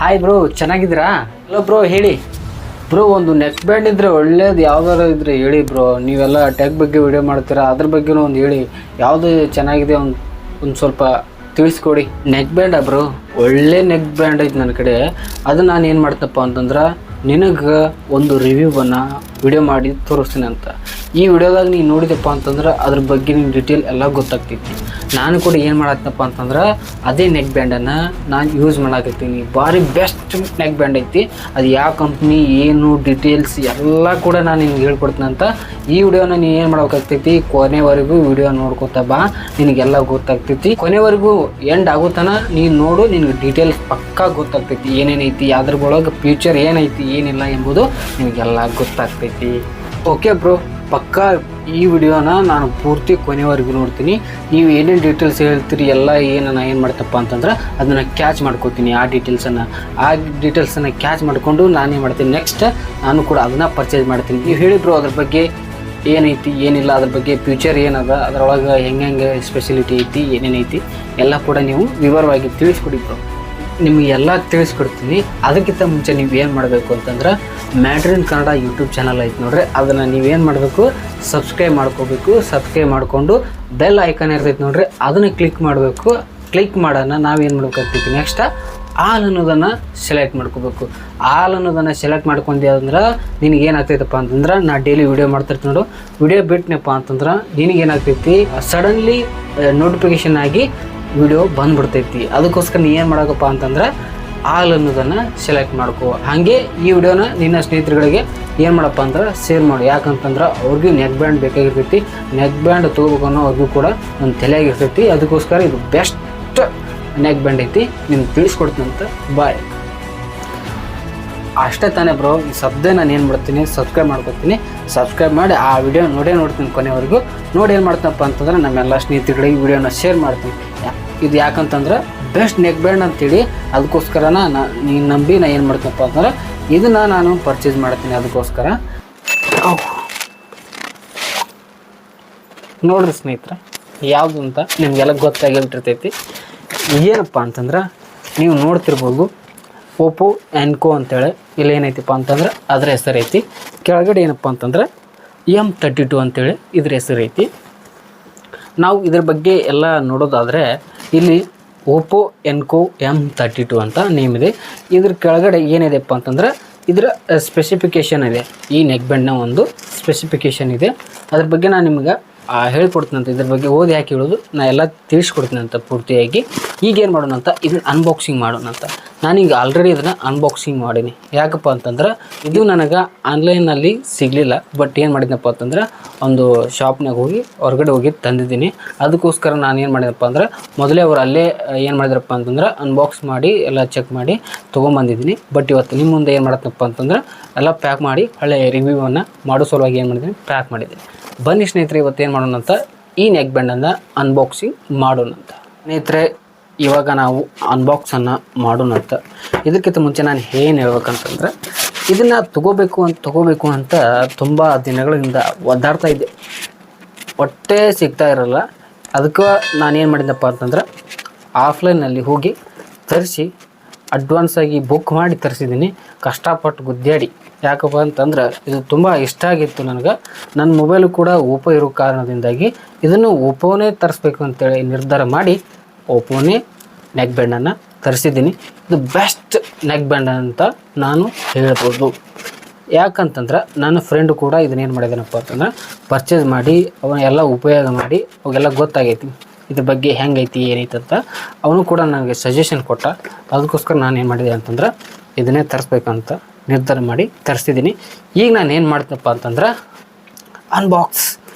Hi bro, ಚೆನ್ನಾಗಿದ್ದೀರಾ? Hello bro, ಹೇಳಿ bro. ಒಂದು ನೆಕ್ ಬ್ಯಾಂಡ್ ಇದ್ದರೆ ಒಳ್ಳೇದು ಯಾವ್ದಾರು ಇದ್ರೆ ಹೇಳಿ ಬ್ರೋ. ನೀವೆಲ್ಲ ಟೆಕ್ ಬಗ್ಗೆ ವಿಡಿಯೋ ಮಾಡ್ತೀರಾ, ಅದ್ರ ಬಗ್ಗೆನೂ ಒಂದು ಹೇಳಿ. ಯಾವುದು ಚೆನ್ನಾಗಿದೆ ಒಂದು ಸ್ವಲ್ಪ ತಿಳಿಸ್ಕೊಡಿ. ನೆಕ್ ಬ್ಯಾಂಡಾ ಬ್ರೋ? ಒಳ್ಳೆ ನೆಕ್ ಬ್ಯಾಂಡ್ ಐತೆ ನನ್ನ ಕಡೆ. ಅದು ನಾನು ಏನು ಮಾಡ್ತಪ್ಪ ಅಂತಂದ್ರೆ ನಿನಗೆ ಒಂದು ರಿವ್ಯೂವನ್ನು ವಿಡಿಯೋ ಮಾಡಿ ತೋರಿಸ್ತೀನಿ ಅಂತ. ಈ ವಿಡಿಯೋದಾಗ ನೀನು ನೋಡಿದಪ್ಪ ಅಂತಂದ್ರೆ ಅದ್ರ ಬಗ್ಗೆ ನಿನ್ನ ಡೀಟೇಲ್ ಎಲ್ಲ ಗೊತ್ತಾಗ್ತೈತಿ. ನಾನು ಕೂಡ ಏನು ಮಾಡತ್ತಪ್ಪ ಅಂತಂದ್ರೆ ಅದೇ ನೆಕ್ ಬ್ಯಾಂಡನ್ನು ನಾನು ಯೂಸ್ ಮಾಡಾಕತ್ತೀನಿ. ಭಾರಿ ಬೆಸ್ಟ್ ನೆಕ್ ಬ್ಯಾಂಡ್ ಐತಿ. ಅದು ಯಾವ ಕಂಪ್ನಿ ಏನು ಡೀಟೇಲ್ಸ್ ಎಲ್ಲ ಕೂಡ ನಾನು ನಿನ್ಗೆ ಹೇಳ್ಕೊಡ್ತೀನಿ ಅಂತ. ಈ ವಿಡಿಯೋನ ನೀನು ಏನು ಮಾಡ್ಬೇಕಾಗ್ತೈತಿ, ಕೊನೆವರೆಗೂ ವಿಡಿಯೋ ನೋಡ್ಕೊತ ಬಾ, ನಿನಗೆಲ್ಲ ಗೊತ್ತಾಗ್ತೈತಿ. ಕೊನೆವರೆಗೂ ಎಂಡ್ ಆಗೋತನ ನೀನು ನೋಡು, ನಿನಗೆ ಡೀಟೇಲ್ಸ್ ಪಕ್ಕಾ ಗೊತ್ತಾಗ್ತೈತಿ. ಏನೇನೈತಿ ಅದ್ರೊಳಗೆ ಫ್ಯೂಚರ್ ಏನೈತಿ ಏನಿಲ್ಲ ಎಂಬುದು ನಿನಗೆಲ್ಲ ಗೊತ್ತಾಗ್ತೈತಿ. ಓಕೆ ಬ್ರೋ, ಪಕ್ಕಾ ಈ ವಿಡಿಯೋನ ನಾನು ಪೂರ್ತಿ ಕೊನೆವರೆಗೂ ನೋಡ್ತೀನಿ. ನೀವು ಏನೇನು ಡೀಟೇಲ್ಸ್ ಹೇಳ್ತೀರಿ ಎಲ್ಲ ನಾನು ಏನು ಮಾಡ್ತಪ್ಪ ಅಂತಂದ್ರೆ ಅದನ್ನು ಕ್ಯಾಚ್ ಮಾಡ್ಕೋತೀನಿ. ಆ ಡೀಟೇಲ್ಸನ್ನು ಕ್ಯಾಚ್ ಮಾಡಿಕೊಂಡು ನಾನೇನು ಮಾಡ್ತೀನಿ, ನೆಕ್ಸ್ಟ್ ನಾನು ಕೂಡ ಅದನ್ನು ಪರ್ಚೇಸ್ ಮಾಡ್ತೀನಿ. ನೀವು ಹೇಳಿ ಬ್ರೋ, ಅದ್ರ ಬಗ್ಗೆ ಏನೈತಿ ಏನಿಲ್ಲ, ಅದ್ರ ಬಗ್ಗೆ ಫ್ಯೂಚರ್ ಏನದ, ಅದರೊಳಗೆ ಹೆಂಗೆ ಸ್ಪೆಷಲಿಟಿ ಐತಿ ಏನೇನೈತಿ ಎಲ್ಲ ಕೂಡ ನೀವು ವಿವರವಾಗಿ ತಿಳಿಸ್ಕೊಡಿ ಬ್ರೋ. ನಿಮಗೆಲ್ಲ ತಿಳಿಸ್ಕೊಡ್ತೀನಿ. ಅದಕ್ಕಿಂತ ಮುಂಚೆ ನೀವು ಏನು ಮಾಡಬೇಕು ಅಂತಂದ್ರೆ ಮ್ಯಾಟ್ರಿನ್ ಕನ್ನಡ ಯೂಟ್ಯೂಬ್ ಚಾನಲ್ ಐತೆ ನೋಡ್ರಿ, ಅದನ್ನು ನೀವೇನು ಮಾಡಬೇಕು, ಸಬ್ಸ್ಕ್ರೈಬ್ ಮಾಡ್ಕೋಬೇಕು. ಸಬ್ಸ್ಕ್ರೈಬ್ ಮಾಡಿಕೊಂಡು ಬೆಲ್ ಐಕಾನ್ ಇರ್ತೈತೆ ನೋಡ್ರಿ, ಅದನ್ನು ಕ್ಲಿಕ್ ಮಾಡಬೇಕು. ಕ್ಲಿಕ್ ಮಾಡೋಣ ನಾವೇನು ಮಾಡ್ಬೇಕಾಗ್ತೈತಿ, ನೆಕ್ಸ್ಟ್ ಆಲ್ ಅನ್ನೋದನ್ನು ಸೆಲೆಕ್ಟ್ ಮಾಡ್ಕೋಬೇಕು. ಆಲ್ ಅನ್ನೋದನ್ನು ಸೆಲೆಕ್ಟ್ ಮಾಡ್ಕೊಂಡೆ ಅಂದ್ರೆ ನಿನಗೇನಾಗ್ತೈತಪ್ಪ ಅಂತಂದ್ರೆ ನಾ ಡೈಲಿ ವಿಡಿಯೋ ಮಾಡ್ತಿರ್ತೀನಿ ನೋಡು, ವಿಡಿಯೋ ಬಿಟ್ಟನಪ್ಪ ಅಂತಂದ್ರೆ ನಿನಗೇನಾಗ್ತೈತಿ, ಸಡನ್ಲಿ ನೋಟಿಫಿಕೇಷನ್ ಆಗಿ ವಿಡಿಯೋ ಬಂದ್ಬಿಡ್ತೈತಿ. ಅದಕ್ಕೋಸ್ಕರ ನೀ ಏನು ಮಾಡೋಕಪ್ಪ ಅಂತಂದ್ರೆ ಆಲ್ ಅನ್ನೋದನ್ನು ಸೆಲೆಕ್ಟ್ ಮಾಡ್ಕೋ. ಹಾಗೆ ಈ ವಿಡಿಯೋನ ನಿನ್ನ ಸ್ನೇಹಿತರುಗಳಿಗೆ ಏನು ಮಾಡಪ್ಪ ಅಂದ್ರೆ ಶೇರ್ ಮಾಡು. ಯಾಕಂತಂದ್ರೆ ಅವ್ರಿಗೂ ನೆಕ್ ಬ್ಯಾಂಡ್ ಬೇಕಾಗಿರ್ತೈತಿ. ನೆಕ್ ಬ್ಯಾಂಡ್ ತೊಗೋಬೇಕು ಅನ್ನೋ ಅವ್ರಿಗೂ ಕೂಡ ಒಂದು ತಲೆಯಾಗಿರ್ತೈತಿ. ಅದಕ್ಕೋಸ್ಕರ ಇದು ಬೆಸ್ಟ್ ನೆಕ್ ಬ್ಯಾಂಡ್ ಐತಿ, ನಿಮ್ಗೆ ತಿಳಿಸ್ಕೊಡ್ತೀನಂತ. ಬಾಯ್. ಅಷ್ಟೇ ತಾನೇ ಬ್ರೋ. ಈ ಸದ್ಯ ನಾನು ಏನು ಮಾಡ್ತೀನಿ, ಸಬ್ಸ್ಕ್ರೈಬ್ ಮಾಡ್ಕೊತೀನಿ. ಸಬ್ಸ್ಕ್ರೈಬ್ ಮಾಡಿ ಆ ವಿಡಿಯೋ ನೋಡ್ತೀನಿ ಕೊನೆವರೆಗೂ. ನೋಡಿ ಏನು ಮಾಡ್ತೀನಪ್ಪ ಅಂತಂದ್ರೆ ನಮ್ಮೆಲ್ಲ ಸ್ನೇಹಿತರುಗಳಿಗೆ ವಿಡಿಯೋನ ಶೇರ್ ಮಾಡ್ತೀನಿ. ಇದು ಯಾಕಂತಂದ್ರೆ ಬೆಸ್ಟ್ ನೆಕ್ ಬ್ಯಾಂಡ್ ಅಂತೇಳಿ, ಅದಕ್ಕೋಸ್ಕರನ ನೀನು ನಂಬಿ ನಾನು ಏನು ಮಾಡ್ತೀನಪ್ಪ ಅಂತಂದ್ರೆ ಇದನ್ನು ನಾನು ಪರ್ಚೇಸ್ ಮಾಡ್ತೀನಿ. ಅದಕ್ಕೋಸ್ಕರ ನೋಡ್ರಿ ಸ್ನೇಹಿತರೆ, ಯಾವುದು ಅಂತ ನಿಮಗೆಲ್ಲ ಗೊತ್ತಾಗಿಬಿಟ್ಟಿರ್ತೈತಿ. ಏನಪ್ಪ ಅಂತಂದ್ರೆ ನೀವು ನೋಡ್ತಿರ್ಬೋದು, ಓಪೋ ಎನ್ಕೋ ಅಂತೇಳಿ ಇಲ್ಲಿ ಏನೈತಿಪ್ಪ ಅಂತಂದ್ರೆ ಅದ್ರ ಹೆಸರು ಐತಿ. ಕೆಳಗಡೆ ಏನಪ್ಪ ಅಂತಂದ್ರೆ M32 ಅಂತೇಳಿ ಇದ್ರ ಹೆಸರು ಐತಿ. ನಾವು ಇದ್ರ ಬಗ್ಗೆ ಎಲ್ಲ ನೋಡೋದಾದರೆ ಇಲ್ಲಿ ಓಪೋ ಎನ್ಕೋ M32 ಅಂತ ನೇಮ್ ಇದೆ. ಇದ್ರ ಕೆಳಗಡೆ ಏನಿದೆಪ್ಪ ಅಂತಂದ್ರೆ ಇದರ ಸ್ಪೆಸಿಫಿಕೇಷನ್ ಇದೆ. ಈ ನೆಕ್ ಬ್ಯಾಂಡ್ನ ಒಂದು ಸ್ಪೆಸಿಫಿಕೇಷನ್ ಇದೆ. ಅದ್ರ ಬಗ್ಗೆ ನಾನು ನಿಮ್ಗೆ ಹೇಳ್ಕೊಡ್ತೀನಂತ. ಇದ್ರ ಬಗ್ಗೆ ಓದಿ ಯಾಕೆ ಹೇಳೋದು, ನಾನು ಎಲ್ಲ ತಿಳಿಸ್ಕೊಡ್ತೀನಂತ ಪೂರ್ತಿಯಾಗಿ. ಈಗೇನು ಮಾಡೋಣ ಅಂತ ಇದನ್ನು ಅನ್ಬಾಕ್ಸಿಂಗ್ ಮಾಡೋಣ ಅಂತ. ನಾನೀಗ ಆಲ್ರೆಡಿ ಇದನ್ನು ಅನ್ಬಾಕ್ಸಿಂಗ್ ಮಾಡೀನಿ. ಯಾಕಪ್ಪ ಅಂತಂದ್ರೆ ಇದು ನನಗೆ ಆನ್ಲೈನಲ್ಲಿ ಸಿಗಲಿಲ್ಲ. ಬಟ್ ಏನು ಮಾಡಿದ್ನಪ್ಪ ಅಂತಂದ್ರೆ ಒಂದು ಶಾಪ್ನಾಗ ಹೋಗಿ ಹೊರಗಡೆ ಹೋಗಿ ತಂದಿದ್ದೀನಿ. ಅದಕ್ಕೋಸ್ಕರ ನಾನು ಏನು ಮಾಡಿದಪ್ಪ ಅಂದ್ರೆ ಮೊದಲೇ ಅವ್ರು ಅಲ್ಲೇ ಏನು ಮಾಡಿದ್ರಪ್ಪ ಅಂತಂದ್ರೆ ಅನ್ಬಾಕ್ಸ್ ಮಾಡಿ ಎಲ್ಲ ಚೆಕ್ ಮಾಡಿ ತೊಗೊಂಬಂದಿದ್ದೀನಿ. ಬಟ್ ಇವತ್ತು ನಿಮ್ಮ ಮುಂದೆ ಏನು ಮಾಡತ್ತಪ್ಪ ಅಂತಂದ್ರೆ ಎಲ್ಲ ಪ್ಯಾಕ್ ಮಾಡಿ ಹಳೆ ರಿವ್ಯೂವನ್ನು ಮಾಡೋ ಸಲುವಾಗಿ ಏನು ಮಾಡಿದ್ದೀನಿ, ಪ್ಯಾಕ್ ಮಾಡಿದ್ದೀನಿ. ಬನ್ನಿ ಸ್ನೇಹಿತರೆ, ಇವತ್ತು ಏನು ಮಾಡೋಣ ಅಂತ ಈ ನೆಕ್ ಬ್ಯಾಂಡನ್ನು ಅನ್ಬಾಕ್ಸಿಂಗ್ ಮಾಡೋಣ ಅಂತ. ಸ್ನೇಹಿತರೆ, ಇವಾಗ ನಾವು ಅನ್ಬಾಕ್ಸನ್ನು ಮಾಡೋಣ ಅಂತ. ಇದಕ್ಕಿಂತ ಮುಂಚೆ ನಾನು ಏನು ಹೇಳ್ಬೇಕಂತಂದ್ರೆ ಇದನ್ನು ತೊಗೋಬೇಕು ಅಂತ ತುಂಬ ದಿನಗಳಿಂದ ಒದ್ದಾಡ್ತಾ ಇದ್ದೆ. ಹೊಟ್ಟೆ ಸಿಗ್ತಾ ಇರಲ್ಲ. ಅದಕ್ಕೆ ನಾನೇನು ಮಾಡಿದ್ದಪ್ಪ ಅಂತಂದ್ರೆ ಆಫ್ಲೈನಲ್ಲಿ ಹೋಗಿ ತರಿಸಿ ಅಡ್ವಾನ್ಸಾಗಿ ಬುಕ್ ಮಾಡಿ ತರಿಸಿದ್ದೀನಿ. ಕಷ್ಟಪಟ್ಟು ಗುದ್ದಾಡಿ. ಯಾಕಪ್ಪ ಅಂತಂದ್ರೆ ಇದು ತುಂಬ ಇಷ್ಟ ಆಗಿತ್ತು ನನಗೆ. ನನ್ನ ಮೊಬೈಲು ಕೂಡ ಓಪೋ ಇರೋ ಕಾರಣದಿಂದಾಗಿ ಇದನ್ನು ಓಪೋನೇ ತರಿಸ್ಬೇಕು ಅಂತೇಳಿ ನಿರ್ಧಾರ ಮಾಡಿ ಓಪೋನೇ ನೆಕ್ ಬ್ಯಾಂಡನ್ನು ತರಿಸಿದ್ದೀನಿ. ಇದು ಬೆಸ್ಟ್ ನೆಕ್ ಬ್ಯಾಂಡ್ ಅಂತ ನಾನು ಹೇಳ್ಬೋದು. ಯಾಕಂತಂದ್ರೆ ನನ್ನ ಫ್ರೆಂಡು ಕೂಡ ಇದನ್ನೇನು ಮಾಡಿದ್ದಾನಪ್ಪ ಅಂತಂದ್ರೆ ಪರ್ಚೇಸ್ ಮಾಡಿ ಅವನ್ನೆಲ್ಲ ಉಪಯೋಗ ಮಾಡಿ ಅವಾಗೆಲ್ಲ ಗೊತ್ತಾಗೈತಿ ಇದ್ರ ಬಗ್ಗೆ ಹೆಂಗೈತಿ ಏನೈತಿ ಅಂತ. ಅವನು ಕೂಡ ನನಗೆ ಸಜೆಷನ್ ಕೊಟ್ಟ. ಅದಕ್ಕೋಸ್ಕರ ನಾನು ಏನು ಮಾಡಿದೆ ಅಂತಂದ್ರೆ ಇದನ್ನೇ ತರಿಸ್ಬೇಕಂತ ನಿರ್ಧಾರ ಮಾಡಿ ತರಿಸ್ತಿದ್ದೀನಿ. ಈಗ ನಾನು ಏನು ಮಾಡ್ತೀನಪ್ಪ ಅಂತಂದ್ರೆ ಅನ್ಬಾಕ್ಸ್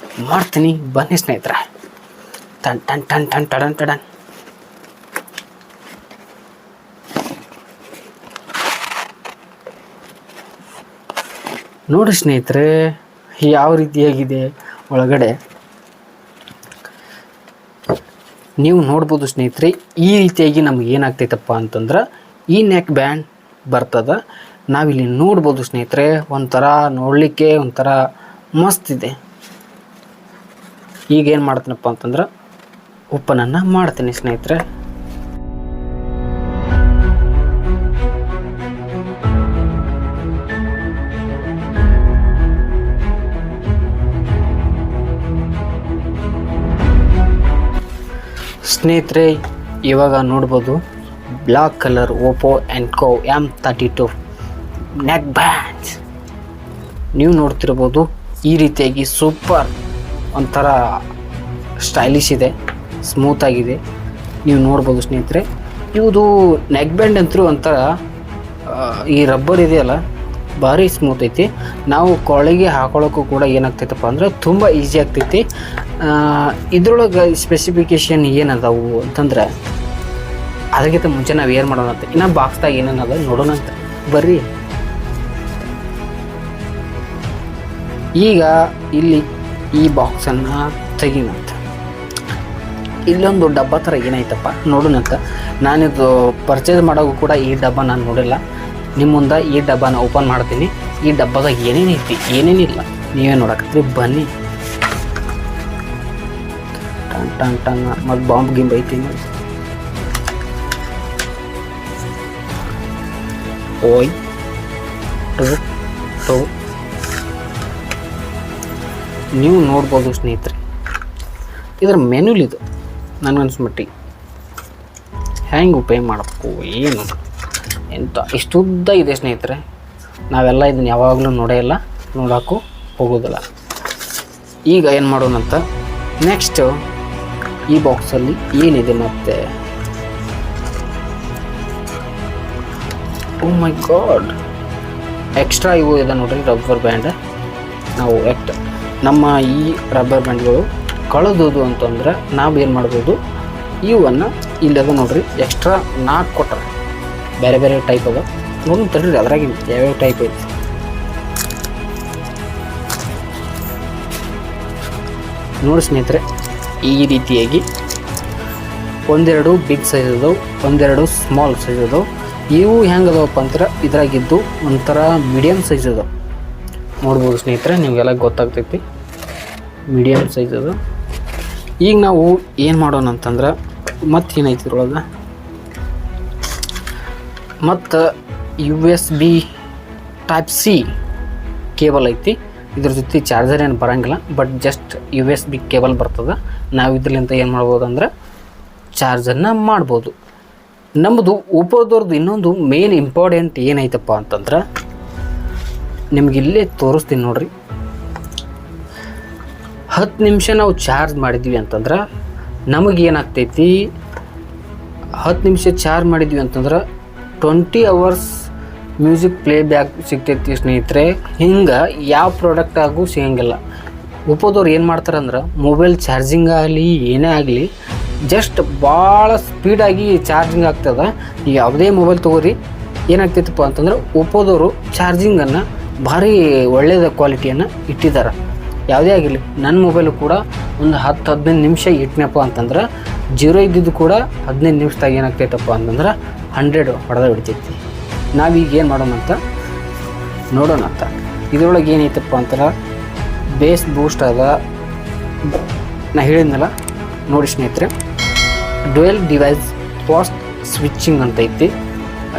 ಮಾಡ್ತೀನಿ. ಬನ್ನಿ ಸ್ನೇಹಿತರೆ. ಟನ್ ಟನ್ ಟನ್ ಟನ್ ಟಡನ್ ಟಡನ್. ನೋಡಿ ಸ್ನೇಹಿತರೆ, ಯಾವ ರೀತಿಯಾಗಿದೆ ಒಳಗಡೆ ನೀವು ನೋಡ್ಬೋದು ಸ್ನೇಹಿತರೆ. ಈ ರೀತಿಯಾಗಿ ನಮ್ಗೆ ಏನಾಗ್ತೈತಪ್ಪ ಅಂತಂದ್ರೆ ಈ ನೆಕ್ ಬ್ಯಾಂಡ್ ಬರ್ತದೆ. ನಾವಿಲ್ಲಿ ನೋಡ್ಬೋದು ಸ್ನೇಹಿತರೆ, ಒಂಥರ ನೋಡಲಿಕ್ಕೆ ಒಂಥರ ಮಸ್ತ್ ಇದೆ. ಈಗೇನು ಮಾಡ್ತೀನಪ್ಪ ಅಂತಂದ್ರೆ ಓಪನನ್ನು ಮಾಡ್ತೀನಿ ಸ್ನೇಹಿತರೆ. ಸ್ನೇಹಿತರೆ, ಇವಾಗ ನೋಡ್ಬೋದು black colour Oppo Enco M32 neck band ನೀವು ನೋಡ್ತಿರ್ಬೋದು. ಈ ರೀತಿಯಾಗಿ ಸೂಪರ್ ಒಂಥರ ಸ್ಟೈಲಿಶ್ ಇದೆ, ಸ್ಮೂತಾಗಿದೆ. ನೀವು ನೋಡ್ಬೋದು ಸ್ನೇಹಿತರೆ, ಇವುದು ನೆಕ್ ಬ್ಯಾಂಡ್ ಅಂತೂ ಒಂಥರ ಈ ರಬ್ಬರ್ ಇದೆಯಲ್ಲ ಭಾರಿ ಸ್ಮೂತ್ ಐತಿ. ನಾವು ಕೊಳಗೆ ಹಾಕೊಳ್ಳೋಕ್ಕೂ ಕೂಡ ಏನಾಗ್ತೈತಪ್ಪ ಅಂದ್ರೆ ತುಂಬ ಈಸಿ ಆಗ್ತೈತಿ. ಇದ್ರೊಳಗೆ ಸ್ಪೆಸಿಫಿಕೇಷನ್ ಏನದಾವು ಅಂತಂದ್ರೆ ಅದಕ್ಕಿಂತ ಮುಂಚೆ ನಾವು ಏನು ಮಾಡೋಣ ಅಂತ ಇನ್ನು ಬಾಕ್ಸ್ದಾಗ ಏನೇನದ ನೋಡೋಣ ಅಂತ ಬರ್ರಿ. ಈಗ ಇಲ್ಲಿ ಈ ಬಾಕ್ಸನ್ನು ತೆಗಿನಂತ. ಇಲ್ಲೊಂದು ಡಬ್ಬ ಥರ ಏನೈತಪ್ಪ ನೋಡೋಣಂತ. ನಾನಿದು ಪರ್ಚೇಸ್ ಮಾಡೋಕ್ಕೂ ಕೂಡ ಈ ಡಬ್ಬ ನಾನು ನೋಡಿಲ್ಲ. ನಿಮ್ಮ ಮುಂದೆ ಈ ಡಬ್ಬನ ಓಪನ್ ಮಾಡ್ತೀನಿ. ಈ ಡಬ್ಬದಾಗ ಏನೇನೈತಿ ಏನೇನಿಲ್ಲ ನೀವೇ ನೋಡಕತ್ರಿ, ಬನ್ನಿ. ಟನ್ ಟನ್ ಟನ್ ಮತ್ತು ಬಾಂಬ್ ಗಿಂಬ್ ಐತಿ ನೋಡಿ. ಓಯ್ ಟು ನೀವು ನೋಡ್ಬೋದು ಸ್ನೇಹಿತರೆ, ಇದರ ಮೆನುಲಿದು ನನಗನ್ಸ್ಮಟ್ಟಿಗೆ ಹೆಂಗೆ ಉಪಯೋಗ ಮಾಡಬೇಕು ಏನು ಎಂತ ಇಷ್ಟುದ್ದ ಇದೆ ಸ್ನೇಹಿತರೆ. ನಾವೆಲ್ಲ ಇದನ್ನು ಯಾವಾಗಲೂ ನೋಡೇ ಇಲ್ಲ, ನೋಡೋಕ್ಕೂ ಹೋಗೋದಿಲ್ಲ. ಈಗ ಏನು ಮಾಡೋಣಂತ, ನೆಕ್ಸ್ಟು ಈ ಬಾಕ್ಸಲ್ಲಿ ಏನಿದೆ ಮತ್ತೆ. ಓ ಮೈ ಗಾಡ್, ಎಕ್ಸ್ಟ್ರಾ ಇವು ಇದೆ ನೋಡ್ರಿ ರಬ್ಬರ್ ಬ್ಯಾಂಡ್. ನಾವು ನಮ್ಮ ಈ ರಬ್ಬರ್ ಬ್ಯಾಂಡ್ಗಳು ಕಳೆದೋದು ಅಂತಂದ್ರೆ ನಾವು ಏನು ಮಾಡ್ಬೋದು, ಇವನ್ನು ಇಲ್ಲದ ನೋಡ್ರಿ ಎಕ್ಸ್ಟ್ರಾ 4 ಕೊಟ್ಟರೆ ಬೇರೆ ಬೇರೆ ಟೈಪ್ ಅದ ನೋಡಿ ತಡ್ರಿ. ಅದ್ರಾಗಿಂದ ಯಾವ್ಯಾವ ಟೈಪ್ ಐತಿ ನೋಡಿ ಸ್ನೇಹಿತರೆ. ಈ ರೀತಿಯಾಗಿ ಒಂದೆರಡು ಬಿಗ್ ಸೈಜ್ ಅದಾವೆ, ಒಂದೆರಡು ಸ್ಮಾಲ್ ಸೈಜ್ ಅದಾವೆ. ಇವು ಹೆಂಗೆ ಅದಾವಪ್ಪ ಅಂದ್ರೆ ಇದ್ರಾಗಿದ್ದು ಒಂಥರ ಮೀಡಿಯಮ್ ಸೈಜ್ ಅದಾವೆ. ನೋಡ್ಬೋದು ಸ್ನೇಹಿತರೆ, ನಿಮಗೆಲ್ಲ ಗೊತ್ತಾಗ್ತೈತಿ ಮೀಡಿಯಮ್ ಸೈಜ್ ಅದು. ಈಗ ನಾವು ಏನು ಮಾಡೋಣ ಅಂತಂದ್ರೆ ಮತ್ತೇನೈತಿ ಇದ್ರೊಳಗೆ, ಮತ್ತು USB Type-C ಕೇಬಲ್ ಐತಿ. ಇದ್ರ ಜೊತೆ ಚಾರ್ಜರ್ ಏನು ಬರೋಂಗಿಲ್ಲ, ಬಟ್ ಜಸ್ಟ್ USB ಕೇಬಲ್ ಬರ್ತದೆ. ನಾವು ಇದರಿಂದ ಏನು ಮಾಡ್ಬೋದು ಅಂದ್ರೆ ಚಾರ್ಜನ್ನು ಮಾಡ್ಬೋದು. ನಮ್ಮದು ಓಪೋದವ್ರದ್ದು ಇನ್ನೊಂದು ಮೇನ್ ಇಂಪಾರ್ಟೆಂಟ್ ಏನೈತಪ್ಪ ಅಂತಂದ್ರೆ ನಿಮಗಿಲ್ಲೇ ತೋರಿಸ್ತೀನಿ ನೋಡ್ರಿ. 10 ನಿಮಿಷ ನಾವು ಚಾರ್ಜ್ ಮಾಡಿದ್ವಿ ಅಂತಂದ್ರೆ ನಮಗೇನಾಗ್ತೈತಿ, 10 ನಿಮಿಷ ಚಾರ್ಜ್ ಮಾಡಿದ್ವಿ ಅಂತಂದ್ರೆ 20 hours ಮ್ಯೂಸಿಕ್ ಪ್ಲೇ ಬ್ಯಾಕ್ ಸಿಗ್ತೈತಿ ಸ್ನೇಹಿತರೆ. ಹಿಂಗೆ ಯಾವ ಪ್ರಾಡಕ್ಟಾಗೂ ಸಿಗಂಗಿಲ್ಲ. ಒಪ್ಪೋದವ್ರು ಏನು ಮಾಡ್ತಾರಂದ್ರೆ ಮೊಬೈಲ್ ಚಾರ್ಜಿಂಗ್ ಆಗಲಿ ಏನೇ ಆಗಲಿ ಜಸ್ಟ್ ಭಾಳ ಸ್ಪೀಡಾಗಿ ಚಾರ್ಜಿಂಗ್ ಆಗ್ತದೆ. ಈಗ ಯಾವುದೇ ಮೊಬೈಲ್ ತೊಗೋರಿ ಏನಾಗ್ತೈತಪ್ಪ ಅಂತಂದ್ರೆ ಒಪ್ಪೋದವರು ಚಾರ್ಜಿಂಗನ್ನು ಭಾರಿ ಒಳ್ಳೆಯದ ಕ್ವಾಲಿಟಿಯನ್ನು ಇಟ್ಟಿದ್ದಾರೆ. ಯಾವುದೇ ಆಗಿರಲಿ, ನನ್ನ ಮೊಬೈಲು ಕೂಡ ಒಂದು 10-15 ನಿಮಿಷ ಇಟ್ಟನಪ್ಪ ಅಂತಂದ್ರೆ 0 ಇದ್ದಿದ್ದು ಕೂಡ 15 ನಿಮಿಷದಾಗ ಏನಾಗ್ತೈತಪ್ಪ ಅಂತಂದ್ರೆ 100 ಹೊಡೆದ ಹಿಡಿತೈತಿ. ನಾವೀಗ ಏನು ಮಾಡೋಣ ಅಂತ ನೋಡೋಣ ಅಂತ. ಇದರೊಳಗೆ ಏನೈತಪ್ಪ ಅಂತಾರೆ ಬೇಸ್ ಬೂಸ್ಟ್ ಅದ. ನಾ ಹೇಳಿದ್ನಲ್ಲ ನೋಡಿ ಸ್ನೇಹಿತರೆ, ಡ್ಯುಯಲ್ ಡಿವೈಸ್ ಫಾಸ್ಟ್ ಸ್ವಿಚಿಂಗ್ ಅಂತ ಐತಿ.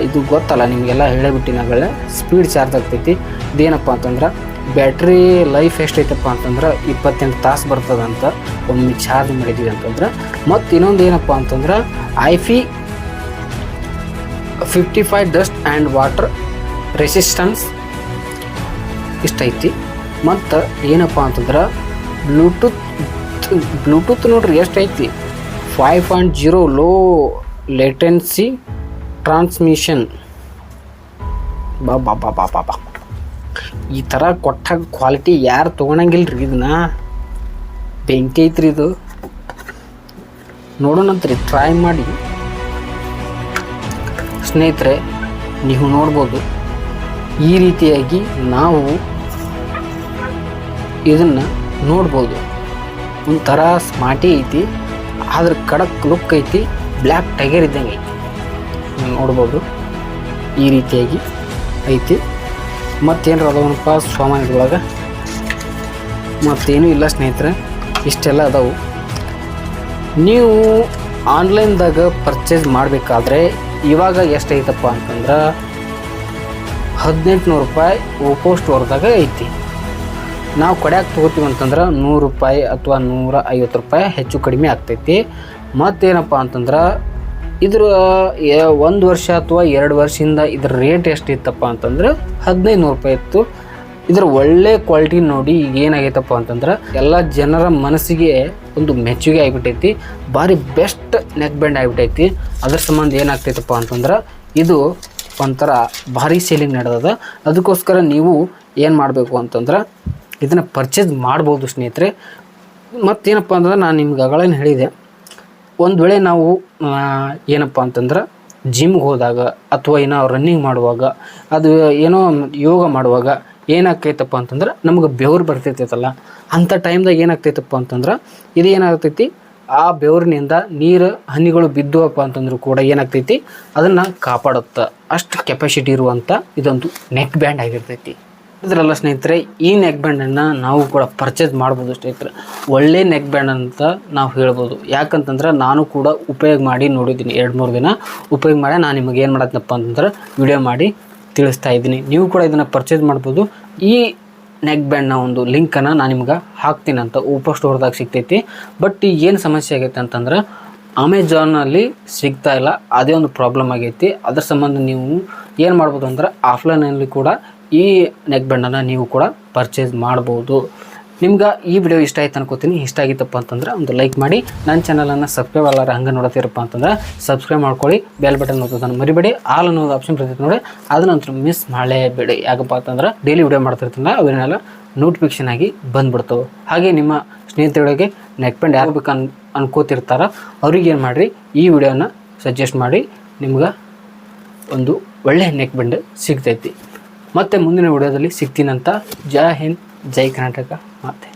ಇದು ಗೊತ್ತಲ್ಲ ನಿಮಗೆಲ್ಲ ಹೇಳಿಬಿಟ್ಟಿನಾಗಲೇ. ಸ್ಪೀಡ್ ಚಾರ್ಜ್ ಆಗ್ತೈತಿ. ಇದೇನಪ್ಪ ಅಂತಂದ್ರೆ ಬ್ಯಾಟ್ರಿ ಲೈಫ್ ಎಷ್ಟೈತಪ್ಪ ಅಂತಂದ್ರೆ 28 ತಾಸು ಬರ್ತದಂತ ಒಮ್ಮೆ ಚಾರ್ಜ್ ಮಾಡಿದ್ವಿ ಅಂತಂದ್ರೆ. ಮತ್ತು ಇನ್ನೊಂದು ಏನಪ್ಪ ಅಂತಂದ್ರೆ IP55 dust and water resistance ಇಷ್ಟೈತಿ. ಮತ್ತು ಏನಪ್ಪ ಅಂತಂದ್ರೆ ಬ್ಲೂಟೂತ್ ನೋಡ್ರಿ ಎಷ್ಟೈತಿ, 5.0 ಲೋ ಲೇಟೆನ್ಸಿ ಟ್ರಾನ್ಸ್ಮಿಷನ್. ಬಾ ಈ ಥರ ಕೊಟ್ಟಾಗ ಕ್ವಾಲಿಟಿ ಯಾರು ತೊಗೊಳಂಗಿಲ್ರಿ. ಇದನ್ನ ಬೆಂಕಿ ಐತ್ರಿ ಇದು. ನೋಡೋಣಂತ್ರಿ, ಟ್ರೈ ಮಾಡಿ ಸ್ನೇಹಿತರೆ. ನೀವು ನೋಡ್ಬೋದು ಈ ರೀತಿಯಾಗಿ ನಾವು ಇದನ್ನು ನೋಡ್ಬೋದು. ಒಂಥರ ಸ್ಮಾರ್ಟಿ ಐತಿ, ಆದ್ರೆ ಕಡಕ್ ಲುಕ್ ಐತಿ, ಬ್ಲ್ಯಾಕ್ ಟೈಗರ್ ಇದ್ದಂಗೆ ಐತಿ. ನೋಡ್ಬೋದು ಈ ರೀತಿಯಾಗಿ ಐತಿ. ಮತ್ತೇನು ಅದಾವನಪ್ಪ ಸಾಮಾನು ಇದ್ರೊಳಗೆ, ಮತ್ತೇನೂ ಇಲ್ಲ ಸ್ನೇಹಿತರೆ, ಇಷ್ಟೆಲ್ಲ ಅದಾವು. ನೀವು ಆನ್ಲೈನ್ದಾಗ ಪರ್ಚೇಸ್ ಮಾಡಬೇಕಾದ್ರೆ ಇವಾಗ ಎಷ್ಟೈತಪ್ಪ ಅಂತಂದ್ರೆ 1800 ರೂಪಾಯಿ ಓಪೋ ಸ್ಟೋರ್ದಾಗ ಐತಿ. ನಾವು ಕಡ್ಯಾಕ ತೊಗೋತೀವಿ ಅಂತಂದ್ರೆ 100 ರೂಪಾಯಿ ಅಥವಾ 150 ರೂಪಾಯಿ ಹೆಚ್ಚು ಕಡಿಮೆ ಆಗ್ತೈತಿ. ಮತ್ತೇನಪ್ಪ ಅಂತಂದ್ರೆ ಇದ್ರ 1 ವರ್ಷ ಅಥವಾ 2 ವರ್ಷದಿಂದ ಇದ್ರ ರೇಟ್ ಎಷ್ಟಿತ್ತಪ್ಪ ಅಂತಂದ್ರೆ 1500 ರೂಪಾಯಿ ಇತ್ತು. ಇದ್ರ ಒಳ್ಳೆ ಕ್ವಾಲಿಟಿ ನೋಡಿ ಈಗ ಏನಾಗೈತಪ್ಪ ಅಂತಂದ್ರೆ ಎಲ್ಲ ಜನರ ಮನಸ್ಸಿಗೆ ಒಂದು ಮೆಚ್ಚುಗೆ ಆಗಿಬಿಟ್ಟೈತಿ. ಭಾರಿ ಬೆಸ್ಟ್ ನೆಕ್ ಬ್ಯಾಂಡ್ ಆಗಿಬಿಟ್ಟೈತಿ. ಅದ್ರ ಸಂಬಂಧ ಏನಾಗ್ತೈತಪ್ಪ ಅಂತಂದ್ರೆ ಇದು ಒಂಥರ ಭಾರಿ ಸೇಲಿಂಗ್ ನಡೆದದ. ಅದಕ್ಕೋಸ್ಕರ ನೀವು ಏನು ಮಾಡಬೇಕು ಅಂತಂದ್ರೆ ಇದನ್ನು ಪರ್ಚೇಸ್ ಮಾಡ್ಬೋದು ಸ್ನೇಹಿತರೆ. ಮತ್ತೇನಪ್ಪ ಅಂತಂದ್ರೆ ನಾನು ನಿಮ್ಗೆ ಆಗಳೇನು ಹೇಳಿದೆ, ಒಂದು ವೇಳೆ ನಾವು ಏನಪ್ಪ ಅಂತಂದ್ರೆ ಜಿಮ್ಗೆ ಹೋದಾಗ ಅಥವಾ ಏನೋ ರನ್ನಿಂಗ್ ಮಾಡುವಾಗ ಅದು ಏನೋ ಯೋಗ ಮಾಡುವಾಗ ಏನಾಗ್ತೈತಪ್ಪ ಅಂತಂದ್ರೆ ನಮ್ಗೆ ಬೆವರು ಬರ್ತೈತಲ್ಲ, ಅಂಥ ಟೈಮ್ದಾಗ ಏನಾಗ್ತೈತಪ್ಪ ಅಂತಂದ್ರೆ ಇದು ಏನಾಗ್ತೈತಿ, ಆ ಬೆವರಿನಿಂದ ನೀರು ಹನಿಗಳು ಬಿದ್ದುವಪ್ಪ ಅಂತಂದ್ರೂ ಕೂಡ ಏನಾಗ್ತೈತಿ ಅದನ್ನು ಕಾಪಾಡುತ್ತೆ. ಅಷ್ಟು ಕೆಪಾಸಿಟಿ ಇರುವಂಥ ಇದೊಂದು ನೆಕ್ ಬ್ಯಾಂಡ್ ಆಗಿರ್ತೈತಿ. ಇದ್ರಲ್ಲ ಸ್ನೇಹಿತರೆ, ಈ ನೆಕ್ ಬ್ಯಾಂಡನ್ನು ನಾವು ಕೂಡ ಪರ್ಚೇಸ್ ಮಾಡ್ಬೋದು ಸ್ನೇಹಿತರೆ. ಒಳ್ಳೆ ನೆಕ್ ಬ್ಯಾಂಡ್ ಅಂತ ನಾವು ಹೇಳ್ಬೋದು. ಯಾಕಂತಂದ್ರೆ ನಾನು ಕೂಡ ಉಪಯೋಗ ಮಾಡಿ ನೋಡಿದ್ದೀನಿ. 2-3 ದಿನ ಉಪಯೋಗ ಮಾಡಿ ನಾನು ನಿಮಗೆ ಏನು ಮಾಡತ್ತಪ್ಪ ಅಂತಂದ್ರೆ ವಿಡಿಯೋ ಮಾಡಿ ತಿಳಿಸ್ತಾ ಇದ್ದೀನಿ. ನೀವು ಕೂಡ ಇದನ್ನು ಪರ್ಚೇಸ್ ಮಾಡ್ಬೋದು. ಈ ನೆಕ್ ಬ್ಯಾಂಡ್ನ ಒಂದು ಲಿಂಕನ್ನು ನಾನು ನಿಮ್ಗೆ ಹಾಕ್ತೀನಿ ಅಂತ ಓಪೋ ಸ್ಟೋರ್ದಾಗ ಸಿಗ್ತೈತಿ. ಬಟ್ ಈಗ ಏನು ಸಮಸ್ಯೆ ಆಗೈತೆ ಅಂತಂದ್ರೆ ಅಮೆಜಾನಲ್ಲಿ ಸಿಗ್ತಾ ಇಲ್ಲ. ಅದೇ ಒಂದು ಪ್ರಾಬ್ಲಮ್ ಆಗೈತಿ. ಅದ್ರ ಸಂಬಂಧ ನೀವು ಏನು ಮಾಡ್ಬೋದು ಅಂದ್ರೆ ಆಫ್ಲೈನಲ್ಲಿ ಕೂಡ ಈ ನೆಕ್ ಬ್ಯಾಂಡನ್ನು ನೀವು ಕೂಡ ಪರ್ಚೇಸ್ ಮಾಡ್ಬೋದು. ನಿಮ್ಗೆ ಈ ವಿಡಿಯೋ ಇಷ್ಟ ಆಯ್ತು ಅನ್ಕೋತೀನಿ. ಇಷ್ಟ ಆಗಿತ್ತಪ್ಪ ಅಂತಂದ್ರೆ ಒಂದು ಲೈಕ್ ಮಾಡಿ, ನನ್ನ ಚಾನಲನ್ನು ಸಬ್ಸ್ಕ್ರೈಬ್ ಅಲ್ಲಾರ ಹಂಗೆ ನೋಡ್ತೀರಪ್ಪ ಅಂತಂದ್ರೆ ಸಬ್ಸ್ಕ್ರೈಬ್ ಮಾಡ್ಕೊಳ್ಳಿ. ಬೆಲ್ ಬಟನ್ ಒತ್ತೋದನ್ನು ಮರಿಬೇಡಿ. ಆಲ್ ಅನ್ನೋದು ಆಪ್ಷನ್ ಬರ್ತೈತೆ ನೋಡಿ, ಅದನ್ನಂತೂ ಮಿಸ್ ಮಾಡಲೇಬೇಡಿ. ಯಾಕಪ್ಪ ಅಂತಂದ್ರೆ ಡೈಲಿ ವಿಡಿಯೋ ಮಾಡ್ತಿರ್ತಾನೆ, ಅವನ್ನೆಲ್ಲ ನೋಟಿಫಿಕೇಷನ್ ಆಗಿ ಬಂದ್ಬಿಡ್ತವೆ. ಹಾಗೆ ನಿಮ್ಮ ಸ್ನೇಹಿತರಿಗೆ ನೆಕ್ ಬ್ಯಾಂಡ್ ಯಾರು ಬೇಕು ಅನ್ಕೋತಿರ್ತಾರ ಅವ್ರಿಗೆ ಏನು ಮಾಡಿರಿ, ಈ ವಿಡಿಯೋನ ಸಜೆಸ್ಟ್ ಮಾಡಿ. ನಿಮ್ಗೆ ಒಂದು ಒಳ್ಳೆಯ ನೆಕ್ ಬ್ಯಾಂಡ್ ಸಿಗ್ತೈತಿ. ಮತ್ತು ಮುಂದಿನ ವಿಡಿಯೋದಲ್ಲಿ ಸಿಗ್ತೀನಂತ. ಜೈ ಹಿಂದ್, ಜೈ ಕರ್ನಾಟಕ. ಮತ್ತೆ